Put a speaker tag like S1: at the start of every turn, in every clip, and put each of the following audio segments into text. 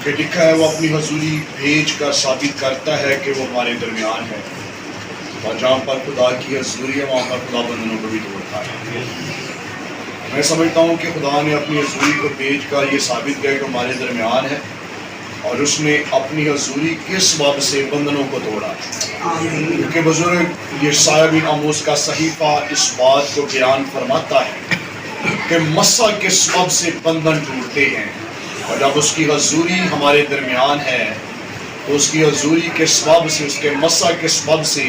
S1: کہ لکھا ہے وہ اپنی حضوری بھیج کر ثابت کرتا ہے کہ وہ ہمارے درمیان ہے، اور جہاں پر خدا کی حضوری ہے وہاں پر خدا بندنوں کو بھی توڑتا ہے۔ میں سمجھتا ہوں کہ خدا نے اپنی حضوری کو بھیج کر یہ ثابت کیا کہ ہمارے درمیان ہے، اور اس نے اپنی حضوری کے سبب سے بندنوں کو توڑا، کیونکہ بزرگ یشعیاہ بن آموس کا صحیفہ اس بات کو بیان فرماتا ہے کہ مسح کے سبب سے بندن ٹوٹتے ہیں، اور جب اس کی حضوری ہمارے درمیان ہے تو اس کی حضوری کے سبب سے، اس کے مسح کے سبب سے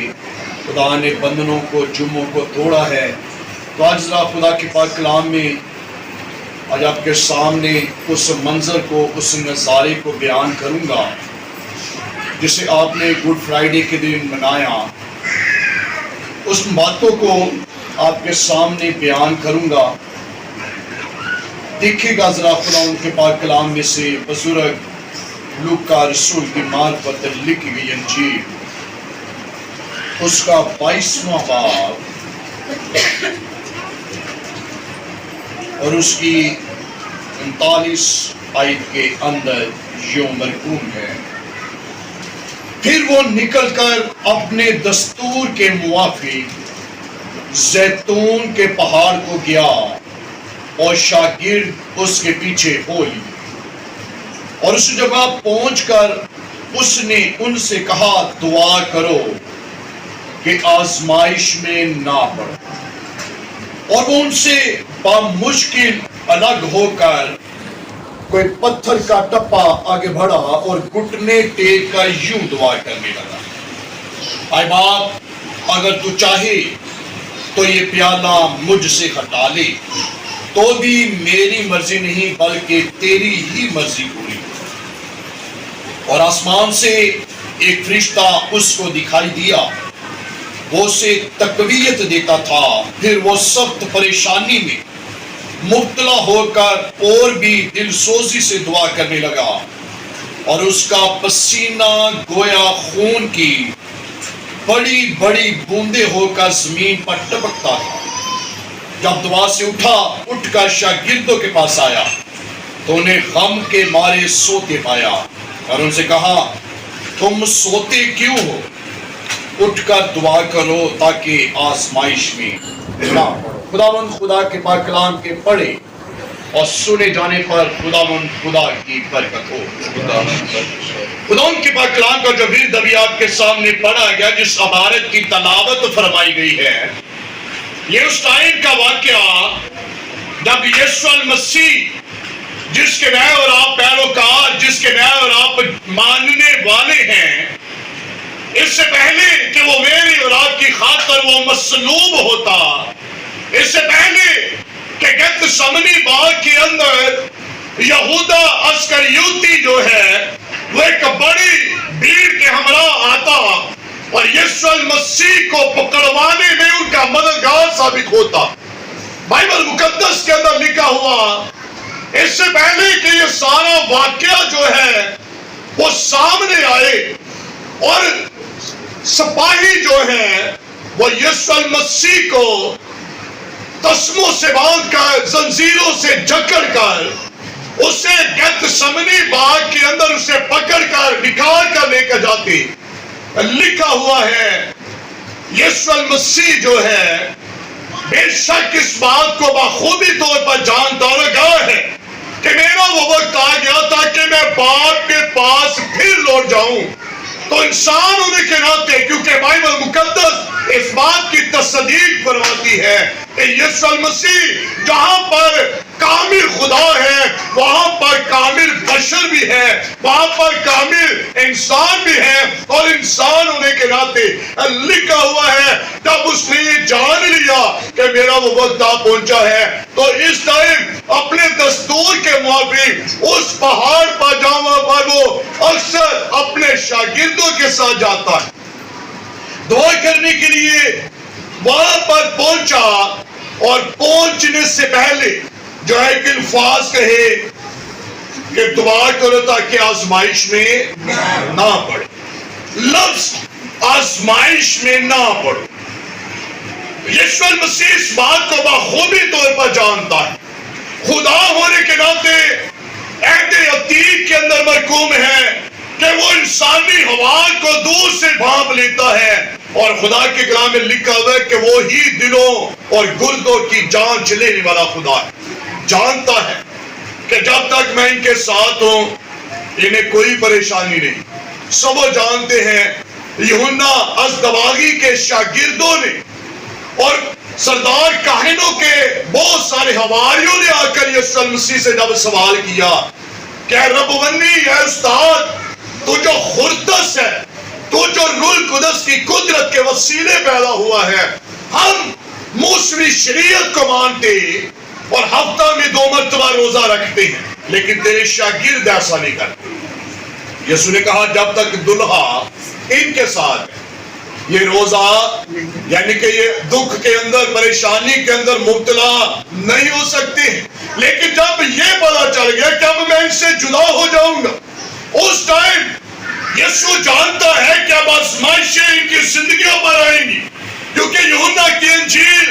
S1: خدا نے بندنوں کو، جموں کو توڑا ہے۔ تو آج ذرا خدا کے پاک کلام میں آج آپ کے سامنے اس منظر کو، اس نظارے کو بیان کروں گا جسے آپ نے گڈ فرائیڈے کے دن منایا، اس باتوں کو آپ کے سامنے بیان کروں گا۔ دیکھے گا ذرا خدا ان کے پاک کلام میں سے بزرگ لوکا رسول کی معرفت لکھی گئی انجیل، اس کا 22واں باب اور اس کی 39 آیت کے اندر یوں مرقوم ہے: پھر وہ نکل کر اپنے دستور کے موافق زیتون کے پہاڑ کو گیا، اور شاگرد اس کے پیچھے ہو لی، اور اس جگہ پہنچ کر اس نے ان سے کہا، دعا کرو کہ آزمائش میں نہ پڑو۔ اور وہ ان سے بامشکل الگ ہو کر کوئی پتھر کا ٹپا آگے بڑھا اور گھٹنے ٹیک کر یوں دعا کرنے لگا: اے باپ، اگر تو چاہے تو یہ پیالہ مجھ سے ہٹا لے، تو بھی میری مرضی نہیں بلکہ تیری ہی مرضی پوری ہو۔ اور آسمان سے ایک فرشتہ اس کو دکھائی دیا، وہ اسے تقویت دیتا تھا۔ پھر وہ سخت پریشانی میں مبتلا ہو کر اور بھی دل سوزی سے دعا کرنے لگا، اور اس کا پسینہ گویا خون کی بڑی بڑی بوندیں ہو کر زمین پر ٹپکتا تھا۔ جب دعا سے اٹھ کر شاگردوں کے پاس آیا تو انہیں غم کے مارے سوتے پایا، اور ان سے کہا، تم سوتے کیوں ہو؟ اٹھ کر دعا کرو تاکہ آزمائش میں نہ پڑو۔ خداوند خدا کے پاک کلام کے پڑھے اور سنے جانے پر خداوند خدا کی برکت ہو۔ خداوند کے پاک کلام کا جو ورد ابھی آپ کے سامنے پڑھا گیا، جس عبارت کی تلاوت فرمائی گئی ہے، یہ اس ٹائم کا واقعہ جب یسوع المسیح، جس کے میں اور آپ پیروکار، جس کے میں اور آپ ماننے والے ہیں، اس سے پہلے کہ وہ میری اور آپ کی خاطر وہ مصلوب ہوتا، اس سے پہلے کہ گتسمنی باغ کے اندر یہودا اسکریوتی جو ہے وہ ایک بڑی بھیڑ کے ہمراہ آتا اور یسوع المسیح کو پکڑوانے میں ان کا مددگار ثابت ہوتا۔ بائبل مقدس کے اندر لکھا ہوا، اس سے پہلے کہ یہ سارا واقعہ جو ہے وہ سامنے آئے اور سپاہی جو ہے وہ یسوع المسیح کو تسموں سے باندھ کر، زنجیروں سے جکڑ کر، اسے گتسمنی باغ کے اندر اسے پکڑ کر نکال کر لے کر جاتے۔ لکھا ہوا ہے یسوع المسیح جو ہے بے شک اس بات کو بخوبی طور پر جانتا اور آگاہ ہے کہ میرا وہ وقت آ گیا تھا کہ میں باپ کے پاس پھر لوٹ جاؤں۔ تو انسان ہونے کے ناطے، کیونکہ بائبل مقدس اس بات کی تصدیق فرماتی ہے کہ یسوع المسیح جہاں پر کامل خدا ہے وہاں پر کامل بشر بھی ہے، وہاں پر کامل انسان بھی ہے، اور انسان ہونے کے ناطے لکھا ہوا ہے جب اس نے یہ جان لیا کہ میرا وہ وقت آ پہنچا ہے تو اس ٹائم اپنے دستور کے موافق اس پہاڑ پر جاؤں پر وہ اکثر اپنے شاگردوں کے ساتھ جاتا ہے دعا کرنے کے لیے۔ وہاں پر پہنچا اور پہنچنے سے پہلے جو ہے کہ الفاظ کہے کہ دعا کرو تاکہ آزمائش میں نہ پڑے۔ لفظ آزمائش میں نہ پڑو، یسوع المسیح اس بات کو بخوبی طور پر جانتا ہے۔ خدا ہونے کے ناطے عہد آواز کو دور سے بھانپ لیتا ہے، اور خدا کے کلام میں لکھا ہوا ہے کہ وہی دلوں اور گردوں کی جانچ لینے والا خدا ہے، جانتا ہے کہ جب تک میں ان کے ساتھ ہوں انہیں کوئی پریشانی نہیں۔ سب وہ جانتے ہیں یوحنا ازدواغی کے شاگردوں نے اور سردار کاہنوں کے بہت سارے حواریوں نے آ کر یسوع مسیح سے جب سوال کیا کہ ربونی اے استاد، تو جو خردس ہے، تو جو روح القدس کی قدرت کے وسیلے پیدا ہوا ہے، ہم موسمی شریعت کو مانتے اور ہفتہ میں 2 مرتبہ روزہ رکھتے ہیں، لیکن تیرے شاگرد ایسا نہیں کرتے۔ یسوع نے کہا جب تک دلہا ان کے ساتھ ہے، یہ روزہ یعنی کہ یہ دکھ کے اندر، پریشانی کے اندر مبتلا نہیں ہو سکتے ہیں، لیکن جب یہ پتا چل گیا کہ اب میں ان سے جدا ہو جاؤں گا، اس ٹائم یسوع جانتا ہے کہ اب آزمائشیں ان کی زندگیوں پر آئیں گی، کیونکہ یوحنا کی انجیل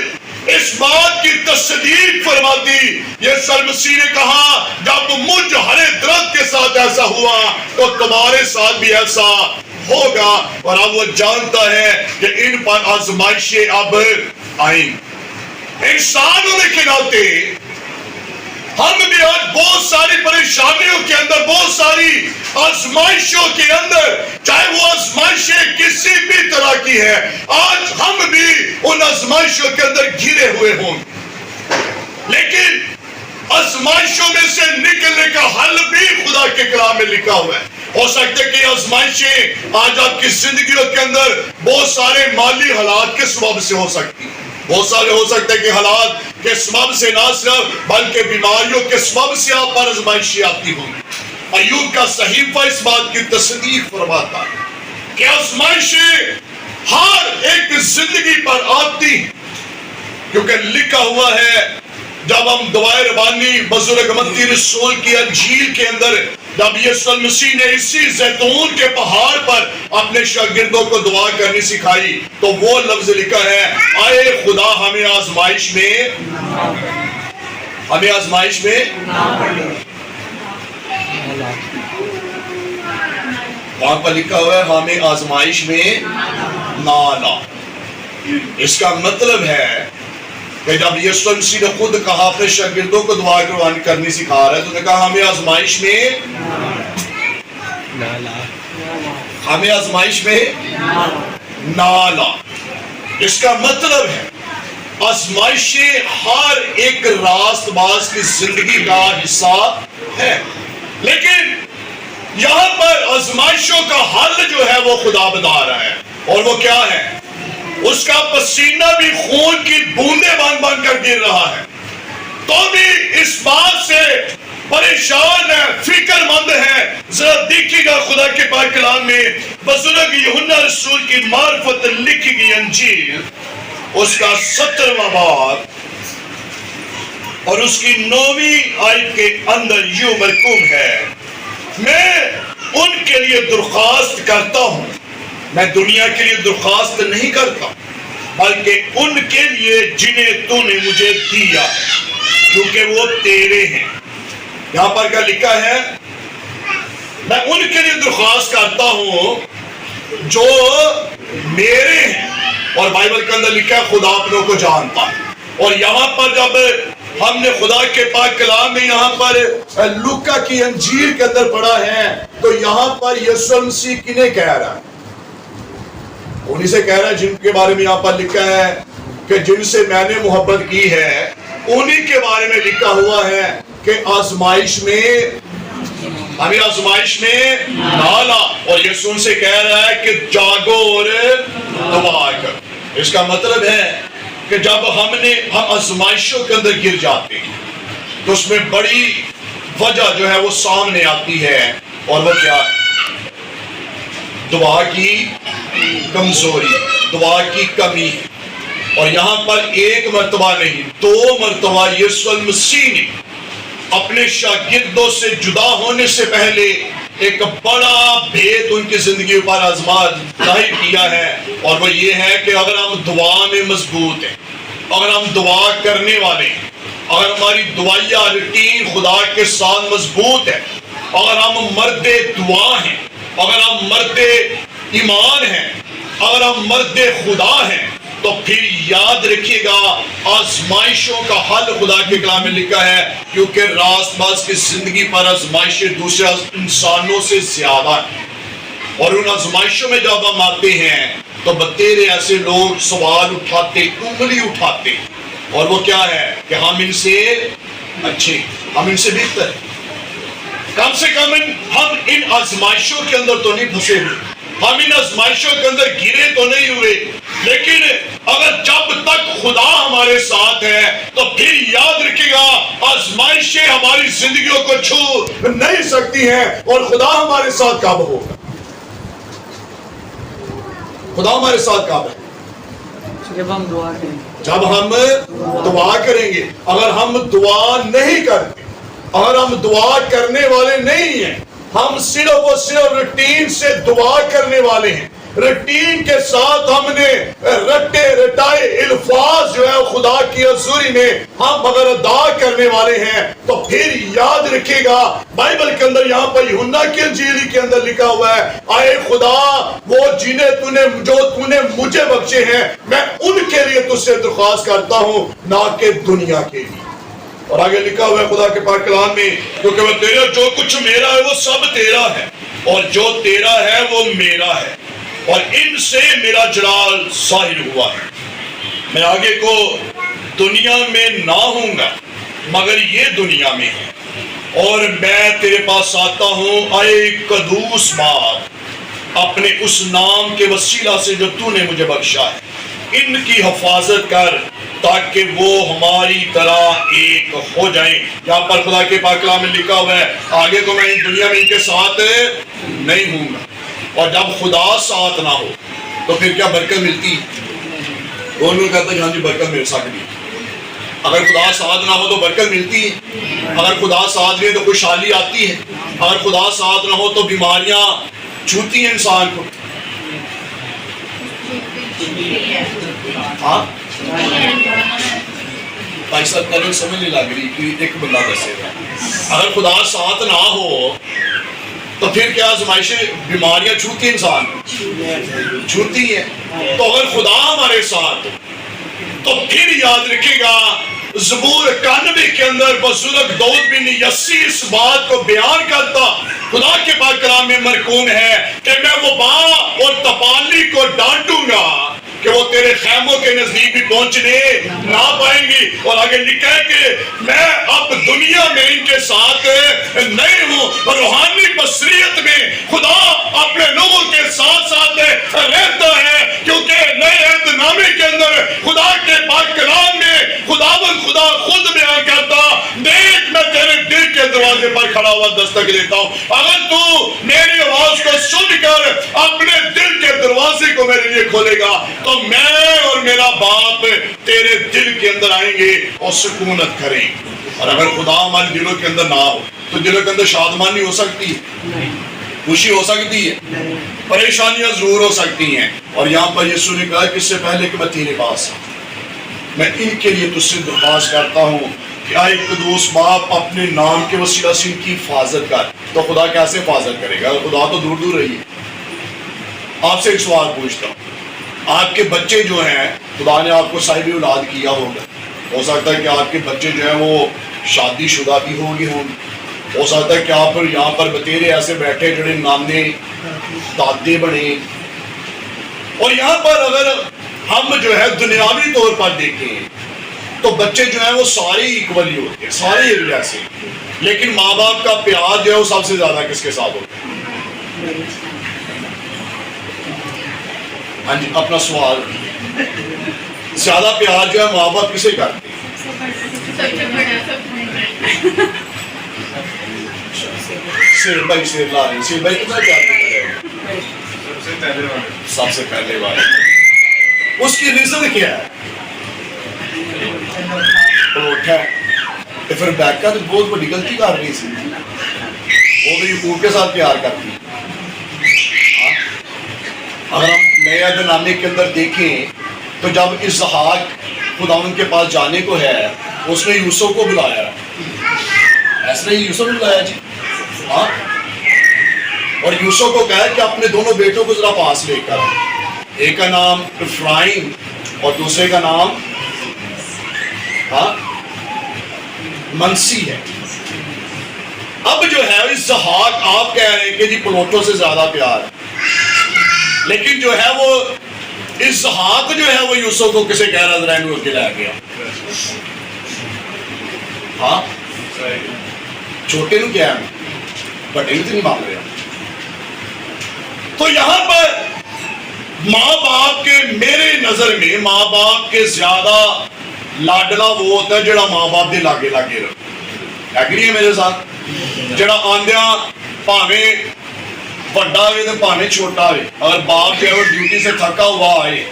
S1: اس بات کی تصدیق فرماتی۔ یسوع مسیح نے کہا جب مجھ ہرے درخت کے ساتھ ایسا ہوا تو تمہارے ساتھ بھی ایسا ہوگا، اور اب وہ جانتا ہے کہ ان پر آزمائشیں اب آئیں۔ انسان ہونے کے ناطے ہم بھی آج بہت ساری پریشانیوں کے اندر، بہت ساری آزمائشوں کے اندر، چاہے وہ آزمائشیں کسی بھی طرح کی ہے، آج ہم بھی ان آزمائشوں کے اندر گھرے ہوئے ہوں، لیکن آزمائشوں میں سے نکلنے کا حل بھی خدا کے کلام میں لکھا ہوا ہے۔ ہو سکتا ہے کہ آزمائشیں آج آپ کی زندگیوں کے اندر بہت سارے مالی حالات کے سبب سے ہو سکتی ہیں، بہت سارے ہو سکتے ہیں کہ حالات کے سبب سے نہ صرف بلکہ بیماریوں کے سبب سے آپ پر آزمائشیں آتی ہوں۔ ایوب کا صحیفہ اس بات کی تصدیق فرماتا ہے کہ آزمائشیں ہر ایک زندگی پر آتی ہیں، کیونکہ لکھا ہوا ہے جب ہم دعائے ربانی بزرگ متی رسول کی انجیل کے اندر جب یسوع مسیح نے اسی زیتون کے پہاڑ پر اپنے شاگردوں کو دعا کرنی سکھائی تو وہ لفظ لکھا ہے اے خدا ہمیں آزمائش میں وہاں پر لکھا ہوا ہے ہمیں آزمائش میں نہ لا۔ اس کا مطلب ہے کہ جب یسوع مسیح نے خود کہا اپنے شاگردوں کو دعا کرنی سکھا رہا ہے تو نے کہا ہمیں آزمائش میں نہ لا۔ اس کا مطلب ہے آزمائشیں ہر ایک راست باز کی زندگی کا حصہ ہے، لیکن یہاں پر آزمائشوں کا حل جو ہے وہ خدا بتا رہا ہے، اور وہ کیا ہے؟ اس کا پسینہ بھی خون کی بوندیں بن بن کر گر رہا ہے، تو بھی اس بات سے پریشان ہے، فکر مند ہے۔ ذرا دیکھیے گا خدا کے پاک کلام میں بزرگ یوحنا رسول کی معرفت لکھی گئی انجیل اس کا 17واں باب اور اس کی 9ویں آیت کے اندر یوں مرقوم ہے، میں ان کے لیے درخواست کرتا ہوں، میں دنیا کے لیے درخواست نہیں کرتا بلکہ ان کے لیے جنہیں تو نے مجھے دیا ہے، کیونکہ وہ تیرے ہیں۔ یہاں پر کیا لکھا ہے؟ میں ان کے لیے درخواست کرتا ہوں جو میرے ہیں، اور بائبل کے اندر لکھا ہے خدا اپنوں کو جانتا ہے۔ اور یہاں پر جب ہم نے خدا کے پاک کلام میں یہاں پر لوکا کی انجیل کے اندر پڑھا ہے تو یہاں پر یسوع مسیح کنہیں کہہ رہا ہے؟ انہی سے کہہ رہا ہے جن کے بارے میں یہاں پر لکھا ہے کہ جن سے میں نے محبت کی ہے، انہی کے بارے میں لکھا ہوا ہے کہ آزمائش میں ہمیں آزمائش میں نہ لا، اور یسوع سے کہہ رہا ہے کہ جاگو اور دعا کرو۔ اس کا مطلب ہے کہ جب ہم آزمائشوں کے اندر گر جاتے ہیں تو اس میں بڑی وجہ جو ہے وہ سامنے آتی ہے، اور وہ کیا ہے؟ دعا کی کمزوری، دعا کی کمی۔ اور یہاں پر ایک مرتبہ نہیں 2 مرتبہ یسوع مسیح نے اپنے شاگردوں سے جدا ہونے سے پہلے ایک بڑا بھید ان کی زندگی پر ظاہر کیا ہے، اور وہ یہ ہے کہ اگر ہم دعا میں مضبوط ہیں، اگر ہم دعا کرنے والے ہیں، اگر ہماری دعائیہ روٹین خدا کے ساتھ مضبوط ہے، اگر ہم مرد دعا ہیں، اگر ہم مرد ایمان ہیں، اگر ہم مرد خدا ہیں، تو پھر یاد رکھیے گا آزمائشوں کا حل خدا کے کلام میں لکھا ہے، کیونکہ راست باز کی زندگی پر آزمائشیں دوسرے انسانوں سے زیادہ ہیں، اور ان آزمائشوں میں جب ہم آتے ہیں تو بتیرے ایسے لوگ سوال اٹھاتے، انگلی اٹھاتے، اور وہ کیا ہے کہ ہم ان سے اچھے، ہم ان سے بہتر، کم سے کم ہم ان آزمائشوں کے اندر تو نہیں پھنسے ہوئے، ہم ان آزمائشوں کے اندر گرے تو نہیں ہوئے، لیکن اگر جب تک خدا ہمارے ساتھ ہے تو پھر یاد رکھے گا آزمائشیں ہماری زندگیوں کو چھو نہیں سکتی ہیں، اور خدا ہمارے ساتھ کب ہوگا؟ خدا ہمارے ساتھ کب ہے؟
S2: جب ہم دعا کریں گے،
S1: جب ہم دعا کریں گے۔ اگر ہم دعا نہیں کرتے، اگر ہم دعا کرنے والے نہیں ہیں، ہم صرف اور صرف روٹین سے دعا کرنے والے ہیں، روٹین کے ساتھ ہم نے رٹے رٹائے الفاظ جو ہے خدا کی حضوری میں ہم اگر ادا کرنے والے ہیں، تو پھر یاد رکھے گا بائبل کے اندر یہاں پر یوحنا کی انجیل کے اندر لکھا ہوا ہے، آئے خدا وہ جنہیں تو نے مجھے بخشے ہیں، میں ان کے لیے تجھ سے درخواست کرتا ہوں، نہ کہ دنیا کے لیے۔ اور آگے لکھا ہوا ہے خدا کے پاک کلام میں، کیونکہ وہ تیرا جو کچھ میرا ہے وہ سب تیرا ہے، اور جو تیرا ہے وہ میرا ہے، اور ان سے میرا جلال ظاہر ہوا ہے۔ میں آگے کو دنیا میں نہ ہوں گا مگر یہ دنیا میں ہے، اور میں تیرے پاس آتا ہوں اے قدوس باپ، اپنے اس نام کے وسیلہ سے جو تو نے مجھے بخشا ہے، ان کی حفاظت کر تاکہ وہ ہماری طرح ایک ہو جائیں۔ یہاں پر خدا کے پاک کلام میں لکھا ہوا ہے آگے کو میں ان دنیا میں ان کے ساتھ نہیں ہوں گا، اور جب خدا ساتھ نہ ہو تو پھر کیا برکت ملتی؟ کون لوگ کہتے ہیں ہاں جی برکت مل سکتی، اگر خدا ساتھ نہ ہو تو برکت ملتی ہے، اگر خدا ساتھ ہے تو خوشحالی آتی ہے، اگر خدا ساتھ نہ ہو تو بیماریاں چھوتی ہیں انسان کو۔ ہاں بھائی صاحب کل سمجھ نہیں لگ رہی کہ ایک بندہ دسے گا اگر خدا ساتھ نہ ہو تو پھر کیا آزمائشیں بیماریاں چھوتی انسان چھوتی ہیں، تو اگر خدا ہمارے ساتھ تو پھر یاد رکھے گا زبور 91 کے اندر بزرگ داؤد بن یسی اس بات کو بیان کرتا، خدا کے پاک کلام میں مرقوم ہے کہ میں وبا اور تپالی کو ڈانٹوں گا کہ وہ تیرے خیموں کے نزدیک بھی پہنچنے نہ پائیں گی، اور آگے لکھا ہے کہ میں اب دنیا میں ان کے ساتھ نہیں ہوں۔ روحانی بصیرت میں خدا اپنے لوگوں کے ساتھ ساتھ رہتا ہے، کیونکہ نئے عہد نامے کے اندر خدا کے پاک کلام میں خدا خود بیان کرتا، دیکھ میں تیرے دل کے دروازے پر کھڑا ہوا دستک دیتا ہوں، اگر تو میری آواز کو سن کر اپنے دل کے دروازے کو میرے لیے کھولے گا تو میں اور میرا باپ تیرے دل کے اندر آئیں گے اور سکونت کریں گے۔ اور اگر خدا ہمارے دلوں کے اندر نہ ہو تو دلوں کے اندر شادمانی ہو سکتی ہے، خوشی ہو سکتی ہے، پریشانیاں ضرور ہو سکتی ہیں۔ اور یہاں پر یسوع نے کہا کہ اس سے پہلے کہ میں تیرے پاس آؤں میں ان کے لیے تجھ سے درخواست کرتا ہوں کہ اے قدوس باپ اپنے نام کے وسیلہ سے ان کی حفاظت کر۔ تو خدا کیسے حفاظت کرے گا؟ خدا تو دور دور رہی ہے۔ آپ سے ایک سوال پوچھتا ہوں، آپ کے بچے جو ہیں خدا نے آپ کو صاحب اولاد کیا ہوگا، ہو سکتا ہے کہ آپ کے بچے جو ہیں وہ شادی شدہ بھی ہوں گے، ہو سکتا ہے کہ آپ یہاں پر بتیرے ایسے بیٹھے جڑے نانے دادے بنے، اور یہاں پر اگر ہم جو ہے دنیاوی طور پر دیکھیں تو بچے جو ہیں وہ سارے ایکولی ہوتے ہیں، سارے ایک جیسے، لیکن ماں باپ کا پیار جو ہے وہ سب سے زیادہ کس کے ساتھ ہوتا ہے؟ ہاں جی اپنا سوال، زیادہ پیار جو ہے ماں باپ کسے کرتے ہیں؟ سیر بھائی سیر لا رہے ہیں، سیر بھائی کتنا پیار کرتے ہیں؟ سب سے پہلے والے۔ اس کی ریزن کیا ہے؟ اٹھا ہے پھر بیک کا تو بہت بڑی غلطی کر رہی تھی، وہ بھی یعقوب کے ساتھ پیار کرتی ہے۔ اگر ہم نئے عہد نامے کے اندر دیکھیں تو جب اسحاق خداوند کے پاس جانے کو ہے اس نے یوسف کو بلایا، ایسا ہی یوسف نے بلایا جی، ہاں اور یوسف کو کہا کہ اپنے دونوں بیٹوں کو ذرا پاس لے کر، ایک کا نام افرائیم اور دوسرے کا نام منسی ہے۔ اب جو ہے اسحاق آپ کہہ رہے ہیں کہ جی پلوٹوں سے زیادہ پیار ہے، لیکن جو ہے وہ اسحاق جو ہے وہ یوسف کو کسے کہہ رہا ذرا انہوں کے لے گیا؟ ہاں چھوٹے نو کیا ہے، بڑے تو نہیں مان رہا۔ تو یہاں پر ماں باپ کے، میرے نظر میں ماں باپ کے زیادہ لاڈلا وہ ہوتا ہے جڑا ماں باپ دے لاگے لاگے رہے۔ ایگری ہے میرے ساتھ؟ جڑا آندیاں پاویں بڑا ہوئے تو پاویں چھوٹا ہوئے، اگر باپ جو ہے وہ ڈیوٹی سے تھکا ہوا آئے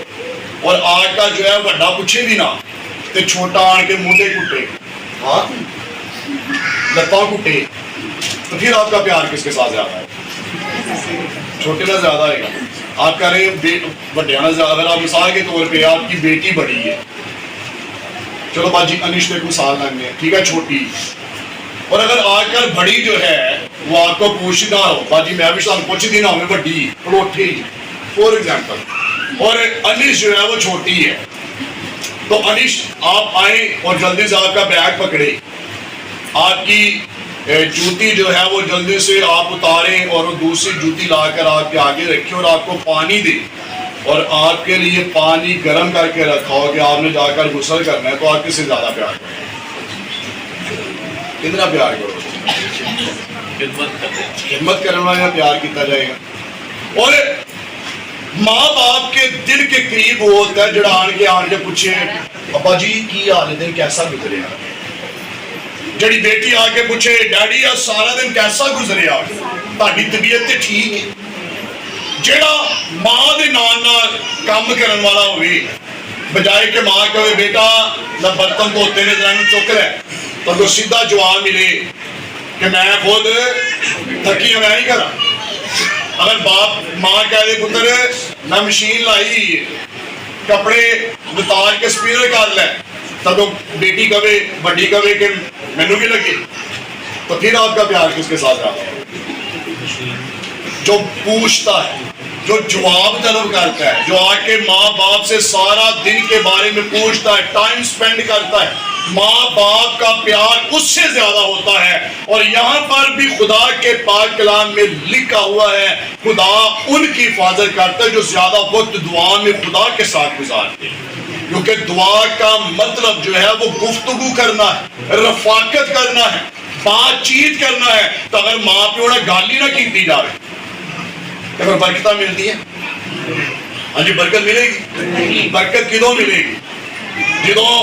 S1: اور آج کا جو ہے بڑا پوچھے بھی نہ تو چھوٹا آن کے مودے کٹے، ہاں لتاں کٹے، تو پھر آپ کا پیار کس کے ساتھ زیادہ ہے؟ چھوٹے نہ زیادہ ہے گا۔ آپ کہہ رہے ہیں بڑے نہ زیادہ، اگر آپ مثال کے طور پہ آپ کی بیٹی بڑی ہے، چلو باجی انشت ایک مثال لگنے ہیں، ٹھیک ہے چھوٹی، اور اگر آج کل بڑی جو ہے وہ آپ کو پوچھنا ہو، باجی میں بھی سال پوچھ دینا ہمیں بڑی پلوٹھی فور ایگزامپل، اور انش جو ہے وہ چھوٹی ہے، تو انش آپ آئیں اور جلدی سے آپ کا بیگ پکڑے، آپ کی جوتی جو ہے وہ جلدی سے آپ اتاریں اور وہ دوسری جوتی لا کر آپ کے آگے رکھیں اور آپ کو پانی دے، اور آپ کے لیے پانی گرم کر کے رکھا ہو کہ آپ نے جا کر غسل کرنا ہے، تو آپ کس سے زیادہ پیار کریں؟ کتنا پیار کرو؟ خدمت کرنے والا پیار کیتا جائے گا۔ اور ماں باپ کے دل کے قریب وہ ہوتا ہے جڑا آن کے پوچھے ابا جی کی حال دن کیسا گزرے آ، جڑی بیٹی آ کے پوچھے ڈیڈی آج سارا دن کیسا گزرے آ، تاکہ طبیعت تے ٹھیک ہے۔ جڑا ماں دے نال نال کام کرن والا ہوئے، بجائے کہ ماں کہے بیٹا نہ برتن دھوتے نے ذرا چک لے، تو وہ سیدھا جواب ملے کہ میں خود تھکی میں نہیں کرا۔ اگر باپ ماں کہہ دے پتر میں مشین لائی کپڑے اتار کے سپیڈر کر لے، تب وہ بیٹی کہے بڑی کہے کہ مینوں بھی لگے، تو پھر آپ کا پیار کس کے ساتھ رہا ہے؟ جو پوچھتا ہے، جو جواب طلب کرتا ہے، جو آ کے ماں باپ سے سارا دن کے بارے میں پوچھتا ہے، ٹائم سپینڈ کرتا ہے، ماں باپ کا پیار اس سے زیادہ ہوتا ہے۔ اور یہاں پر بھی خدا کے پاک کلام میں لکھا ہوا ہے خدا ان کی حفاظت کرتا ہے جو زیادہ وقت دعا میں خدا کے ساتھ گزارتے ہیں، کیونکہ دعا کا مطلب جو ہے وہ گفتگو کرنا ہے، رفاقت کرنا ہے، بات چیت کرنا ہے۔ تو اگر ماں پیو نے گالی نہ کی جائے تو پھر برکتیں ملتی ہیں؟ ہاں جی برکت ملے گی؟ برکت کدوں ملے گی؟ جدوں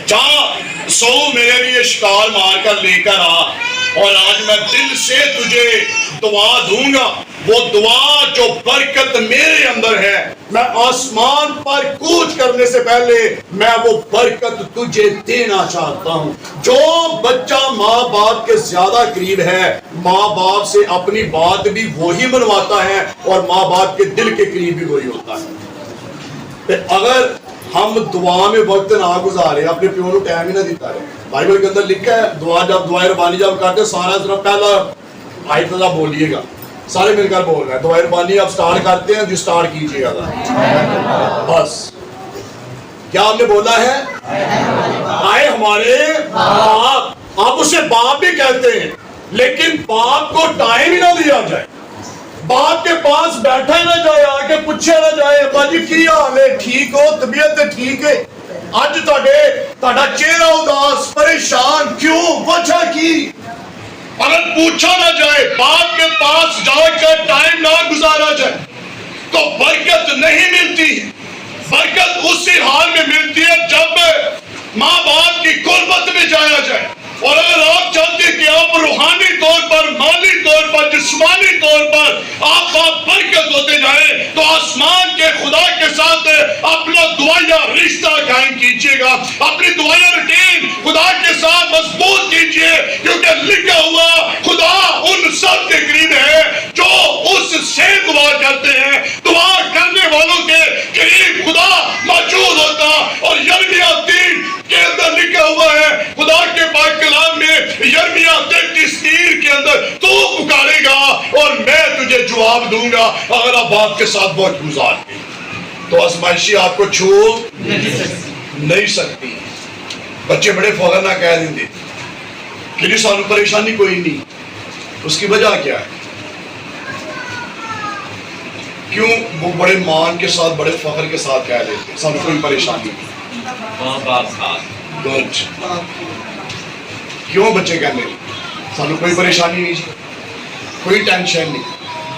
S1: چاہ سو میرے لیے شکار مار کر لے کر آ، اور آج میں دل سے تجھے دعا دوں گا، وہ دعا جو برکت میرے اندر ہے، میں آسمان پر کوچ کرنے سے پہلے میں وہ برکت تجھے دینا چاہتا ہوں۔ جو بچہ ماں باپ کے زیادہ قریب ہے، ماں باپ سے اپنی بات بھی وہی منواتا ہے اور ماں باپ کے دل کے قریب بھی وہی ہوتا ہے۔ اگر ہم دعا میں وقت نہ گزارے، اپنے پیو کو ٹائم ہی نہ دیتا ہے، بائبل کے اندر لکھا ہے دعا جب دعائے ربانی جب کرتے سارا ذرا پہلا آیت ذرا بولیے گا، سارے مل کر بول رہے ہیں دعائے ربانی اب سٹارٹ کرتے ہیں، جو سٹارٹ کیجیے گا بس کیا آپ نے بولا ہے؟ آئے ہمارے باپ، آپ اسے باپ بھی کہتے ہیں، لیکن باپ کو ٹائم ہی نہ دیا جائے، باپ کے پاس بیٹھا نہ جائے، آگے پوچھے نہ جائے ابا جی کی حال ہے، ٹھیک ہو، طبیعت ٹھیک ہے، اج تہاڈا چہرہ اداس پریشان کیوں، وجہ کی؟ اگر پوچھا نہ جائے، باپ کے پاس جا کر ٹائم نہ گزارا جائے تو برکت نہیں ملتی۔ برکت اسی حال میں ملتی ہے جب ماں باپ کی قربت میں جایا جائے۔ اور اگر آپ چاہتے ہیں کہ آپ روحانی طور پر، مالی طور پر، جسمانی طور پر آپ برکت ہوتے جائیں تو آسمان کے خدا کے ساتھ اپنا دعائیا رشتہ قائم کیجئے گا، اپنی دعائیا روٹین خدا کے ساتھ مضبوط کیجئے، کیونکہ لکھا ہوا خدا ان سب کے قریب ہے جو اس سے دعا کرتے ہیں۔ دعا کرنے والوں کے قریب خدا موجود ہوتا، اور یرمیہ 3 کے اندر لکھا ہوا ہے خدا کے پاک کلام میں، یرمیہ 33:3 کے اندر تو پکارے گا اور میں تجھے جواب دوں گا اگر آپ باپ کے ساتھ وقت گزار گے تو آزمائشی آپ کو چھو نہیں سکتی. بچے بڑے فخر نہ کہہ دیں گے کہ جی سانو پریشانی کوئی نہیں. اس کی وجہ کیا ہے؟ کیوں وہ بڑے مان کے ساتھ بڑے فخر کے ساتھ کہہ دیتے ہیں سانو کوئی پریشانی نہیں. گڈ. کیوں بچے کہنے سانو کوئی پریشانی نہیں جی, کوئی ٹینشن نہیں,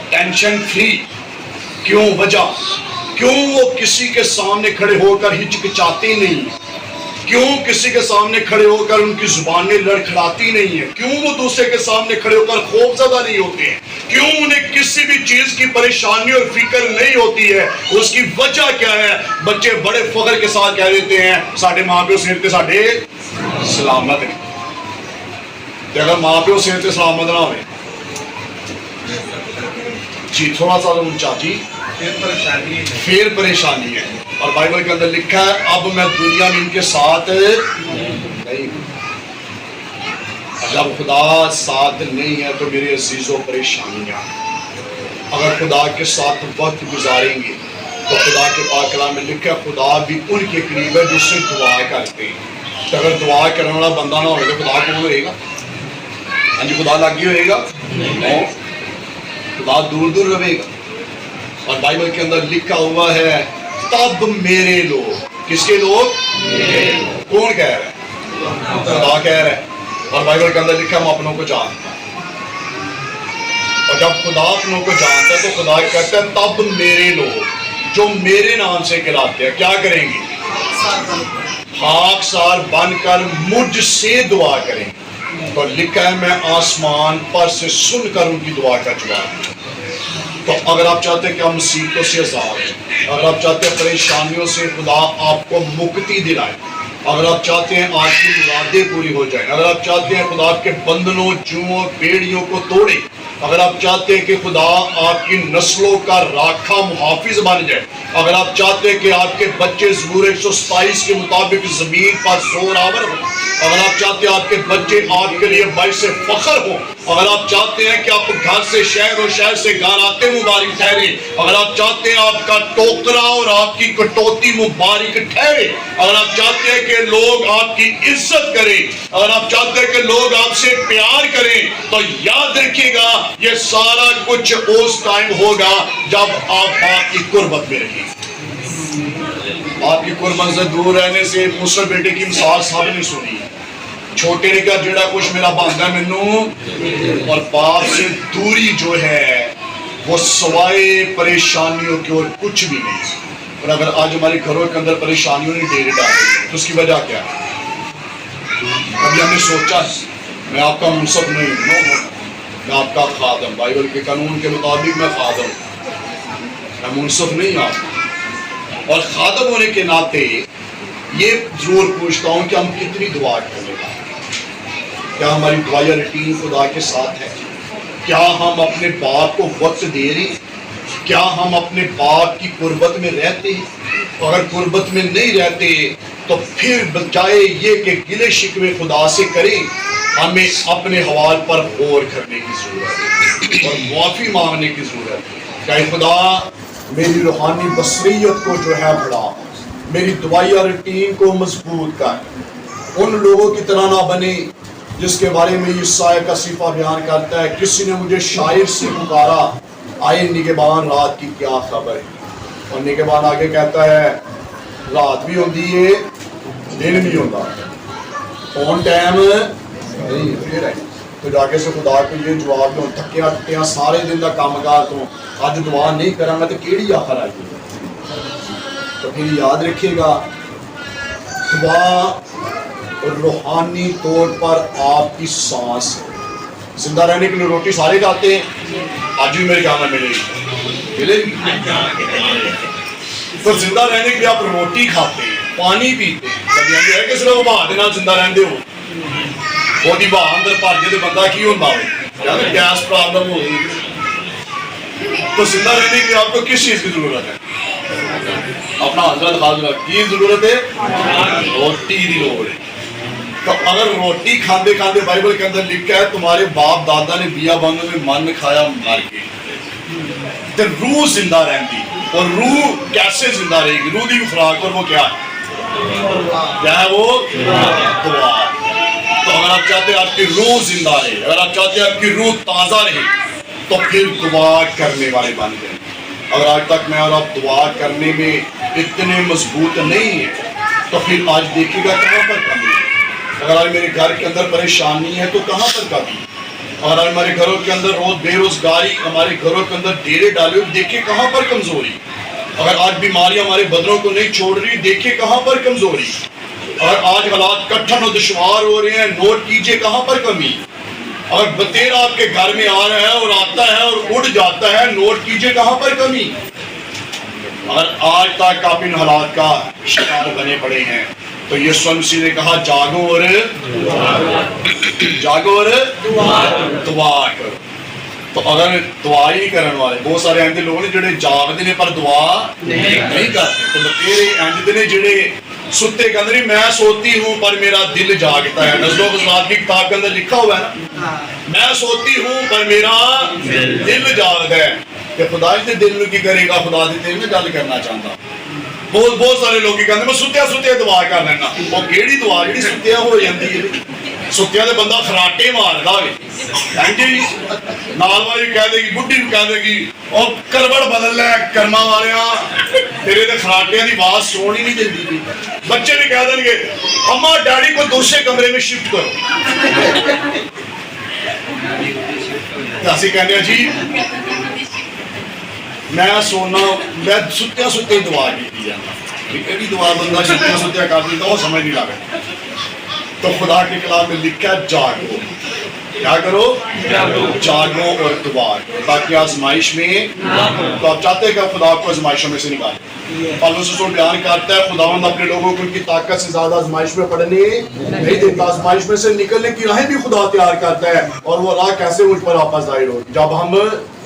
S1: ٹینشن فری. کیوں وجہ؟ کیوں وہ کسی کے سامنے کھڑے ہو کر ہچکچاتے نہیں, کیوں کسی کے سامنے کھڑے ہو کر ان کی زبانیں لڑکھڑاتی نہیں ہیں, کیوں وہ دوسرے کے سامنے کھڑے ہو کر خوف زدہ نہیں ہوتے ہیں, کیوں انہیں کسی بھی چیز کی پریشانی اور فکر نہیں ہوتی ہے؟ اس کی وجہ کیا ہے؟ بچے بڑے فخر کے ساتھ کہہ دیتے ہیں ساڈے ماں پیو صحت تے ساڈے سلامت ہیں. اگر ماں پیو صحت تے سلامت نہ ہوئے جی تھوڑا سا اونچا جی پھر پریشانی ہے. اور بائبل کے اندر لکھا ہے اب میں دنیا میں ان کے ساتھ نہیں ہوں. جب خدا ساتھ نہیں ہے تو میرے عزیزوں پریشانیاں. اگر خدا کے ساتھ وقت گزاریں گے تو خدا کے پاک کلام میں لکھا ہے خدا بھی ان کے قریب ہے جس سے دعا کرتے ہیں. تو اگر دعا کرنے والا بندہ نہ ہوئے تو خدا کون ہوئے گا؟ ہاں جی خدا لگی ہوئے گا؟ خدا دور دور رہے گا. اور بائبل کے اندر لکھا ہوا ہے تب میرے لوگ. کس کے لوگ؟ کون کہہ رہا ہے؟ خدا کہہ رہا ہے. اور بائبل کے اندر لکھا ہم اپنوں کو جانتا ہے. اور جب خدا اپنوں کو جانتا ہے تو خدا کہتا ہے تب میرے لوگ جو میرے نام سے کہلاتے ہیں کیا کریں گے؟ خاکسار بن کر مجھ سے دعا کریں گے. تو لکھا ہے میں آسمان پر سے سن کر ان کی دعا کا جواب دوں. تو اگر آپ چاہتے ہیں کہ ہم مصیبتوں سے آزاد ہیں, اگر آپ چاہتے ہیں پریشانیوں سے خدا آپ کو مکتی دلائے, اگر آپ چاہتے ہیں آپ کی مرادیں پوری ہو جائیں, اگر آپ چاہتے ہیں خدا آپ کے بندنوں جوؤں بیڑیوں کو توڑے, اگر آپ چاہتے ہیں کہ خدا آپ کی نسلوں کا راکھا محافظ بن جائے, اگر آپ چاہتے ہیں کہ آپ کے بچے زبور 127 کے مطابق زمین پر زور آور ہوں, اگر آپ چاہتے ہیں آپ کے بچے آپ کے لیے باعث فخر ہوں, اگر آپ چاہتے ہیں کہ آپ گھر سے شہر اور شہر سے گھر آتے مبارک ٹھہرے, اگر آپ چاہتے ہیں آپ کا ٹوکرا اور آپ کی کٹوتی مبارک ٹھہرے, اگر آپ چاہتے ہیں کہ لوگ آپ کی عزت کریں, اگر آپ چاہتے ہیں کہ لوگ آپ سے پیار کریں, تو یاد رکھیے گا یہ سارا کچھ اس ٹائم ہوگا جب آپ باپ کی قربت میں رہیں. آپ کی قربت سے دور رہنے سے موسیٰ بیٹے کی مثال سب نے سنی. چھوٹے نے کہا جڑا کچھ میرا باندھا مینوں, اور باپ سے دوری جو ہے وہ سوائے پریشانیوں کی اور کچھ بھی نہیں. اور اگر آج ہمارے گھروں کے اندر پریشانیوں نے ڈیرے ڈالے تو اس کی وجہ کیا ہے؟ کبھی ہم نے سوچا میں آپ کا منصف نہیں ہوں, میں آپ کا خادم, بائبل کے قانون کے مطابق میں خادم ہوں, میں منصف نہیں آپ. اور خادم ہونے کے ناطے یہ ضرور پوچھتا ہوں کہ ہم کتنی دعا کرنے کا, کیا ہماری دعا یا روٹین خدا کے ساتھ ہے؟ کیا ہم اپنے باپ کو وقت دے رہے ہیں؟ کیا ہم اپنے باپ کی قربت میں رہتے ہیں؟ اگر قربت میں نہیں رہتے تو پھر بجائے یہ کہ گلے شکوے خدا سے کریں, ہمیں اپنے حوال پر غور کرنے کی ضرورت ہے اور معافی مانگنے کی ضرورت ہے. کہ خدا میری روحانی بصیرت کو جو ہے بڑھا, میری دعائیہ روٹین کو مضبوط کر. ان لوگوں کی طرح نہ بنے جس کے بارے میں یسایا کا صفحہ بیان کرتا ہے کسی نے مجھے شاعر سے پکارا آئے نگہبان رات کی کیا خبر ہے. اور نگہبان آگے کہتا ہے رات بھی ہوتی ہے دن بھی ہوتا ہے, آن ٹائم نہیں. پھر ہے تو جا کے سے خدا کو یہ جواب دوں تھکیا ٹکیا سارے دن کا کام کار تو اج دعا نہیں کروں گا تو کیڑی آخر آئی. تو پھر یاد رکھیے گا دعا روحانی طور پر آپ کی سانس ہے. زندہ رہنے کے لیے روٹی سارے کھاتے ہیں, آج بھی میرے خیال میں ملے گی. تو زندہ رہنے کے لیے آپ روٹی کھاتے ہیں, پانی پیتے ہیں. کبھی ہم ہے کہ صرف بہا دے زندہ رہتے ہو, بہت ہی بہا اندر بھر کے بندہ کی ہوتا ہو, گیس پرابلم ہو گئی. تو زندہ رہنے کے لیے آپ کو کس چیز کی ضرورت ہے؟ اپنا حضرت حاضر کی ضرورت ہے, روٹی کی لوڑ ہے. تو اگر روٹی کھاندے کھاندے بائبل کے اندر لکھا ہے تمہارے باپ دادا نے بیا بانگوں میں من کھایا مار کے, تو روح زندہ رہتی. اور روح کیسے زندہ رہے گی؟ روح کی خوراک اور وہ کیا ہے وہ دعا. تو اگر آپ چاہتے ہیں آپ کی روح زندہ رہے, اگر آپ چاہتے ہیں آپ کی روح تازہ رہے, تو پھر دعا کرنے والے بن جائیں. اگر آج تک میں اور آپ دعا کرنے میں اتنے مضبوط نہیں ہیں, تو پھر آج دیکھیے گا کہاں پر کمی ہے. اگر آج میرے گھر کے اندر پریشانی ہے تو کہاں پر کمی ہے. اور آج ہمارے گھروں کے اندر روز بے روزگاری, ہمارے گھروں کے اندر ڈیرے ڈالے ہوئے, دیکھیے کہاں پر کمزوری. اگر آج بیماریاں ہمارے بدنوں کو نہیں چھوڑ رہی, دیکھیے کہاں پر کمزوری. اگر آج حالات کٹھن و دشوار ہو رہے ہیں, نوٹ کیجئے کہاں پر کمی. اگر بتیرا آپ کے گھر میں آ رہا ہے اور آتا ہے اور اڑ جاتا ہے, نوٹ کیجئے کہاں پر کمی. اگر آج تک آپ ان حالات کا شکار بنے پڑے ہیں, تو یسوع مسیح نے کہا جاگو اور دعا کرو. تو اگر دعا ہی نہیں کرنے والے, بہت سارے ایسے لوگ نے جڑے جاگتے ہیں پر دعا نہیں کرتے. تو بتیرے ایسے نے جڑے ستے کے اندر, میں سوتی ہوں پر میرا دل جاگتا ہے. نزل و غزلات کی کتاب کے اندر لکھا ہوا ہے نا, میں سوتی ہوں پر میرا دل جاگتا ہے. کہ خدا اس دل میں کی کرے گا, خدا دے دل میں گل کرنا چاہتا. بہت سارے لوگ کہتے میں ستیا دعا کر لینا. وہ کیڑی دعا جی ستیا ہو جاتی ہے؟ ستیا تو بندہ خراٹے مارتا ہے جی, نال والی کہہ دے گی, بڈھی بھی کہہ دے گی اور کروڑ بدل لے کرما والے تیرے تو خراٹیاں کی آواز سون ہی نہیں دیتی. بچے بھی کہہ دیں گے اما ڈیڈی کو دوسرے کمرے میں شفٹ کرو. اسی کہنے ہیں جی میں سونا, میں ستیا دعا کی جانا. کہڑی دعا بندہ ستیا کر دیتا وہ سمجھ نہیں لگا. تو خدا کے کلام میں لکھا جاگو, کیا کرو جاگو اور دعا کرو تاکہ آزمائش میں. تو آپ چاہتے ہیں کہ خدا کو آزمائشوں میں سے نکالے. پالوس رسول بیان کرتا ہے خداوند اپنے لوگوں کو ان کی طاقت سے زیادہ آزمائش میں پڑنے نہیں دیتا. آزمائش میں سے نکلنے کی راہیں بھی خدا تیار کرتا ہے, اور وہ راہ کیسے مجھ پر واپس ظاہر ہوگی جب ہم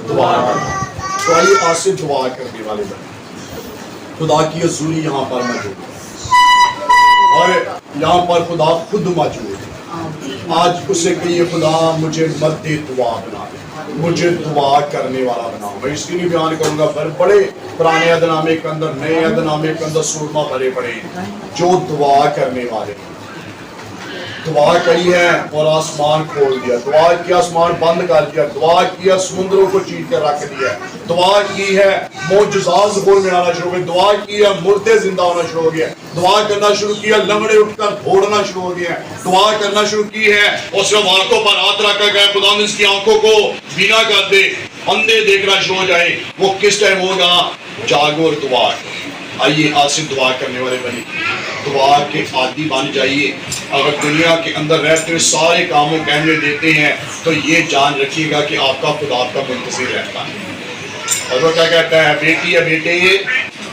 S1: دعا کریں. تو آئیے آج سے دعا کرنے والے بنے. خدا کی حضوری یہاں پر موجود ہے, اور یہاں پر خدا خود موجود ہے. آج اسے کہیے خدا مجھے مرد دعا بنا دے, مجھے دعا کرنے والا بناؤ. میں اس کی نہیں بیان کروں گا, بڑے پرانے عہد نامے کے اندر, نئے عہد نامے کے اندر سورما بھرے پڑے ہیں جو دعا کرنے والے ہیں. دعا کری ہے اور آسمان کھول دیا, دعا کی آسمان بند کر دیا, دعا کیا سمندروں کو چیر کر رکھ دیا, دعا کی ہے معجزات زبان میں آنا شروع ہو گئے, دعا کی ہے مردے زندہ ہونا شروع ہو گیا, دعا کرنا شروع کیا لنگڑے اٹھ کر دوڑنا شروع ہو گیا, دعا کرنا شروع کی ہے اس میں آنکھوں پر ہاتھ رکھا گیا خدا نے اس کی آنکھوں کو بینا کر دے, اندھے دیکھنا شروع ہو جائے. وہ کس ٹائم ہوگا؟ جاگو اور دعا. آئیے آج سے دعا کرنے والے بنے, دعا کے عادی بن جائیے. اگر دنیا کے اندر رہتے ہوئے سارے کاموں کہنے دیتے ہیں تو یہ جان رکھیے گا کہ آپ کا خدا آپ کا منتظر رہتا ہے. اور وہ کیا کہتا ہے بیٹی یا بیٹے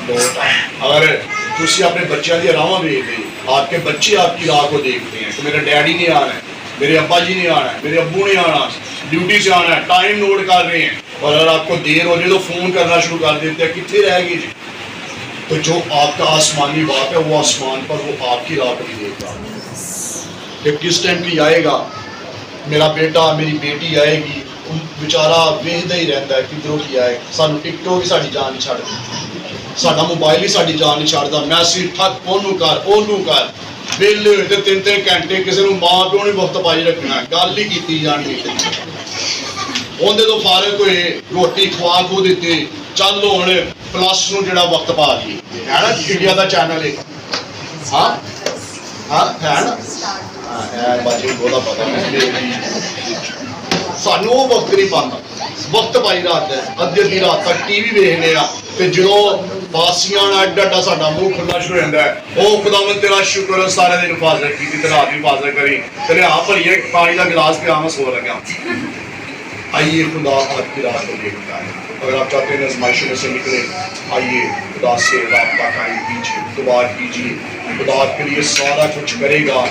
S1: لوٹ آئے. اگر تسی اپنے بچوں کی راہ بھیج دیں, آپ کے بچے آپ کی راہ کو دیکھتے ہیں کہ میرا ڈیڈی نہیں آنا ہے, میرے ابا جی نہیں آنا ہے, میرے ابو نہیں آنا, ڈیوٹی سے آنا ہے, ٹائم نوٹ کر رہے ہیں, اور اگر آپ کو دیر ہو جائے تو فون کرنا شروع کر دیتے ہیں کتنے رہ گی جی. تو جو آپ کا آسمانی باپ ہے وہ آسمان پر وہ آپ کی راہ کو بھی دیکھ رہا ہے کہ کس ٹائم کی آئے گا, میرا بیٹا میری بیٹی آئے گی. بیچارہ ویختا ہی رہتا ہے کدھروں کی آئے, سانو ٹک ٹاک ہی ساری جان نہیں چھڑتی, ساڈا موبائل ہی ساری جان نہیں چھڑتا. میسیج ٹھک اونوں کر ویلے ہوئے تو 3 گھنٹے کسی نے ماں پیو نے وقت پائی رکھنا, گل ہی کی جانی. اندر تو فارغ ہوئے روٹی کھوا کھو دیتے, چل ہوں پلس نو جڑا وقت پا لیے ہے نا, انڈیا کا چینل ہے. ہاں ہاں ہے نا باجی بہت پتا سانو وہ وقت نہیں پاتا, وقت پائی رات ہے ادھی رات تک ٹی وی ویکھنے آ. جدو باسیاں ایڈا ایڈا ساڈا منہ کھلنا شروع ہو جاتا ہے, وہ خداوند تیرا شکر ہے سارے دن حفاظت کی تے رات بھی حفاظت کری, تیرے آپ بھریے پانی کا گلاس پیا میں سو لگا. آئیے خدا آپ کی رات کو دیکھتا ہے. اگر آپ چاہتے ہیں آزمائشوں میں سے نکلے, آئیے خدا سے رابطہ قائم کیجیے, دعا کیجیے. خدا آپ کے لیے سارا کچھ کرے گا.